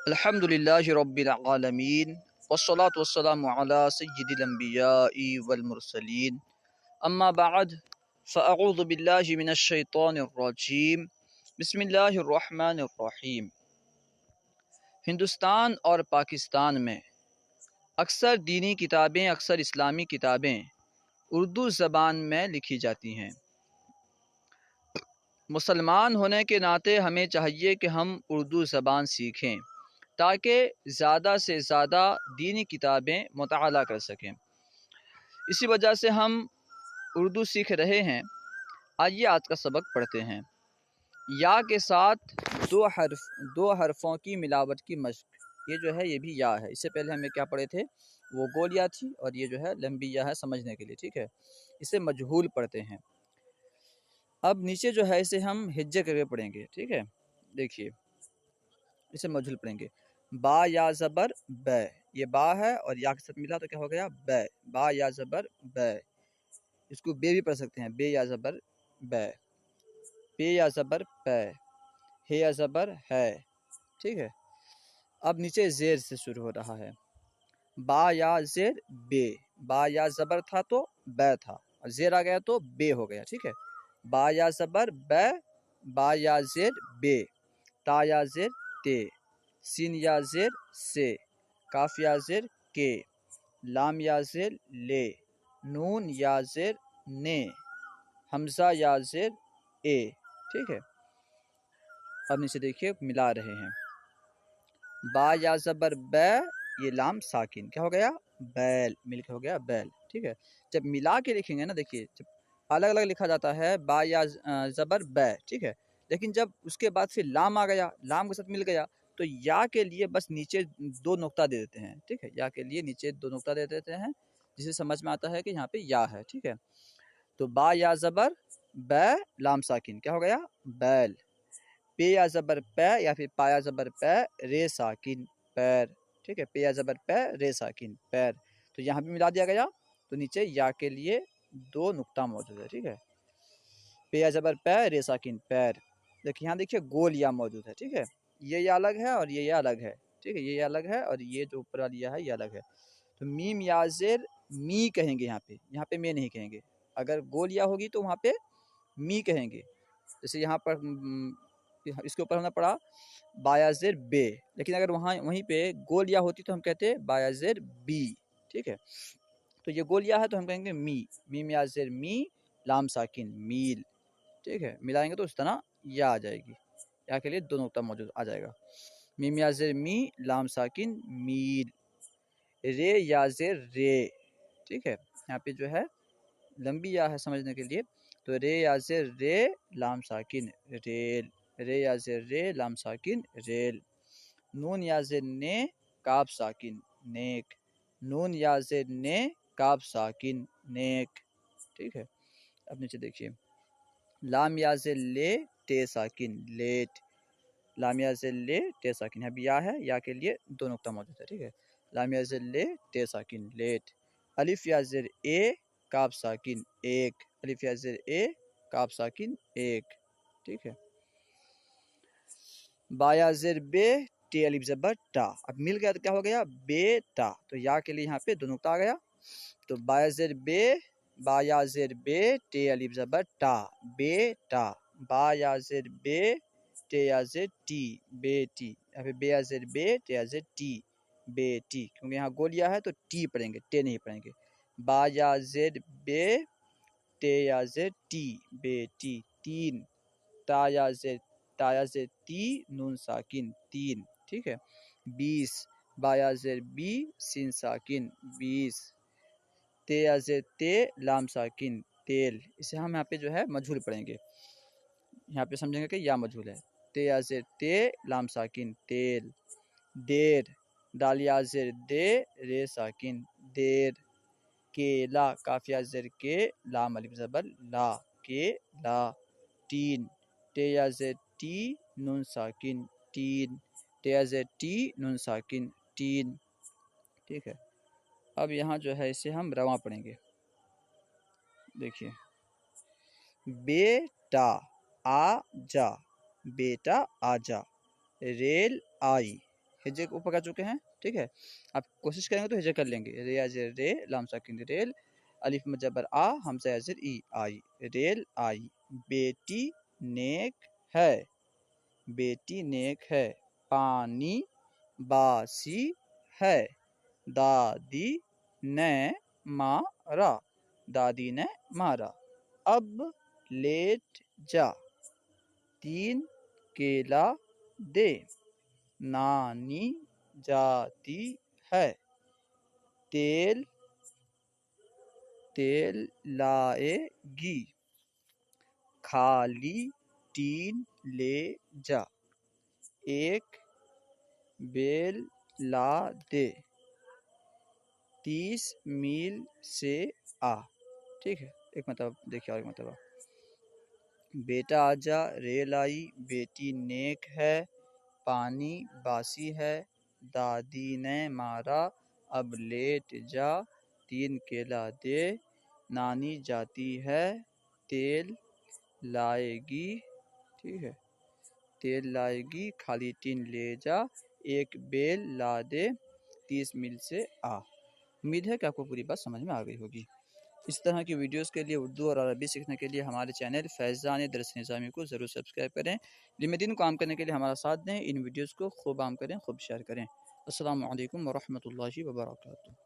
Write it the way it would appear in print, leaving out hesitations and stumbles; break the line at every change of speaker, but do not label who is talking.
الحمدللہ رب العالمین والصلاة والسلام علی سید الانبیاء والمرسلین اما بعد فاعوذ باللہ من الشیطان الرجیم بسم اللہ الرحمن الرحیم۔ ہندوستان اور پاکستان میں اکثر دینی کتابیں، اکثر اسلامی کتابیں اردو زبان میں لکھی جاتی ہیں۔ مسلمان ہونے کے ناطے ہمیں چاہیے کہ ہم اردو زبان سیکھیں تاکہ زیادہ سے زیادہ دینی کتابیں مطالعہ کر سکیں۔ اسی وجہ سے ہم اردو سیکھ رہے ہیں۔ آئیے آج کا سبق پڑھتے ہیں۔ یا کے ساتھ دو حرفوں کی ملاوٹ کی مشق۔ یہ جو ہے یہ بھی یا ہے۔ اس سے پہلے ہمیں کیا پڑھے تھے؟ وہ گول یا تھی، اور یہ جو ہے لمبی یا ہے سمجھنے کے لیے، ٹھیک ہے۔ اسے مجہول پڑھتے ہیں۔ اب نیچے جو ہے اسے ہم ہجے کر کے پڑھیں گے، ٹھیک ہے۔ دیکھیے اسے مجہول پڑھیں گے۔ با یا زبر بے، یہ با ہے اور یا کے ساتھ ملا تو کیا ہو گیا؟ بے۔ با یا زبر بے، اس کو بے بھی پڑھ سکتے ہیں۔ بے یا زبر بے، پے یا زبر پے، ہے یا زبر ہے، ٹھیک ہے۔ اب نیچے زیر سے شروع ہو رہا ہے۔ با یا زیر بے، با یا زبر تھا تو بے تھا، اور زیر آ گیا تو بے ہو گیا، ٹھیک ہے۔ با یا زبر بے، با یا زیر بے، تا یا زیر تے، سین یا زیر سے، کاف یا زیر کے، لام یا زیر لے، نون یا زیر نے، حمزہ یا زیر اے، ٹھیک ہے۔ اب نیچے دیکھیے ملا رہے ہیں۔ با یا زبر بے، یہ لام ساکن، کیا ہو گیا؟ بیل، مل کے ہو گیا بیل، ٹھیک ہے۔ جب ملا کے لکھیں گے نا، دیکھیے جب الگ الگ لکھا جاتا ہے با یا زبر بے، ٹھیک ہے، لیکن جب اس کے بعد پھر لام آ گیا، لام کے ساتھ مل گیا، تو یا کے لیے بس نیچے دو نقطہ دے دیتے ہیں، ٹھیک ہے۔ یا کے لیے نیچے دو نقطہ دے دیتے ہیں، جسے سمجھ میں آتا ہے کہ یہاں پہ یا ہے، ٹھیک ہے۔ تو با یا زبر بے، لام ساکن، کیا ہو گیا؟ بیل۔ پے یا زبر پے، یا پھر پا یا زبر پے، رے ساکن، پیر، ٹھیک ہے۔ پے یا زبر پے، رے ساکن، پیر، تو یہاں بھی ملا دیا گیا، تو نیچے یا کے لیے دو نقطہ موجود ہے، ٹھیک ہے۔ پے یا زبر پے، رے ساکن، پیر۔ دیکھیے یہاں دیکھیے گول یا موجود ہے، ٹھیک ہے۔ یہ الگ ہے اور یہ الگ ہے، ٹھیک ہے۔ یہ الگ ہے اور یہ جو اوپر والی یا ہے یہ الگ ہے۔ تو میم یا زیر می کہیں گے، یہاں پہ میں نہیں کہیں گے۔ اگر گول یا ہوگی تو وہاں پہ می کہیں گے۔ جیسے یہاں پر اس کے اوپر ہم نے پڑھا با یا زیر بے، لیکن اگر وہیں پہ گول یا ہوتی تو ہم کہتے با یا زیر بی، ٹھیک ہے۔ تو یہ گول یا ہے تو ہم کہیں گے می، میم یا زیر می، لام ساکن، میل، ٹھیک ہے۔ ملائیں گے تو اس طرح یا آ جائے گی، یا کے لیے دو نقطہ موجود آ جائے گا۔ میم یا زیر می، لام ساکن، میل۔ رے یا زیر رے، ٹھیک ہے۔ یہاں پہ جو ہے لمبی یا ہے سمجھنے کے لیے، تو رے یا زیر رے، لام ساکن، ریل، رے یا زیر رے، لام ساکن، ریل۔ نون یا زیر نے، کاف ساکن، نیک، نون یا زیر نے، کاف ساکن، نیک، ٹھیک ہے۔ اب نیچے دیکھیے لام یا زیر لے، تے ساکن، لیٹ، لام یا زیر لے، تے ساکن، اب یا ہے، یا کے لیے دو نقطہ موجود ہے، ٹھیک ہے۔ لام یا زیر لے، تے ساکن، لیٹ۔ الف یا زیر اے، کاف ساکن، ایک، الف یا زیر اے، کاف ساکن، ایک، ٹھیک ہے۔ با یا زیر بے، ٹے الف زبر ٹا، اب مل گیا تو کیا ہو گیا؟ بیٹا، تو یا کے لیے یہاں پہ دو نقطہ آ گیا، تو با یا زیر بے، با یا زیر بے، ٹے الف زبر ٹا، بیٹا۔ با یا زیر بے، ٹے یا زیر ٹی، بیٹی، یا پھر بے یا زیر بے، ٹے یا زیر ٹی، بیٹی، کیونکہ یہاں گولیا ہے تو ٹی پڑھیں گے، ٹے نہیں پڑھیں گے۔ با یا زیر بے، ٹے یا زیر ٹی، بیٹی، تین۔ تا یا زیر تی، نون ساکن، تین، ٹھیک ہے۔ 20۔ با یا زیر بی، سین ساکن، 20۔ تے یا زیر تے، لام ساکن، تیل۔ اسے ہم یہاں پہ جو ہے مجہول پڑھیں گے، یہاں پہ سمجھیں گے کہ یا مجہول ہے۔ تے یا زیر تے، لام ساکن، تیل۔ دیر، دال یا زیر دے، رے ساکن، دیر۔ کیلا، کاف یا زیر کے، لام الف زبر لا، کیلا۔ تین۔ تے یا زیر ٹی، نون ساکن، تین، تے یا زیر ٹی، نون ساکن، تین، ٹھیک ہے۔ اب یہاں جو ہے اسے ہم رواں پڑھیں گے۔ دیکھیے بیٹا، آ جا، بیٹا آ جا، ریل آئی، ہجے اوپر کر چکے ہیں، ٹھیک ہے. آپ کوشش کریں گے تو ہجے کر لیں گے. رے زر رے، لام ساکن ریل، الف مجبر آ، حمزہ زر ای، آئی، ریل آئی. بیٹی نیک ہے، بیٹی نیک ہے. پانی باسی ہے، دادی نے مارا، دادی نے مارا. اب لیٹ جا، 3 کیلا دے، نانی جاتی ہے. تیل لائے گی، خالی ٹین لے جا. 1 بیل لا دے، 30 میل سے آ. ٹھیک ہے. ایک مطلب دیکھیے، اور ایک مطلب. بیٹا آجا، ریل آئی، بیٹی نیک ہے، پانی باسی ہے، دادی نے مارا، اب لیٹ جا، 3 کیلا دے، نانی جاتی ہے، تیل لائے گی. ٹھیک ہے. تیل لائے گی، خالی ٹین لے جا، 1 بیل لا دے، 30 میل سے آ. امید ہے کہ آپ کو پوری بات سمجھ میں آ گئی ہوگی. اس طرح کی ویڈیوز کے لیے، اردو اور عربی سیکھنے کے لیے ہمارے چینل فیضان درس نظامی کو ضرور سبسکرائب کریں. علم دین کو عام کرنے کے لیے ہمارا ساتھ دیں. ان ویڈیوز کو خوب عام کریں، خوب شیئر کریں. السلام علیکم ورحمۃ اللہ وبرکاتہ.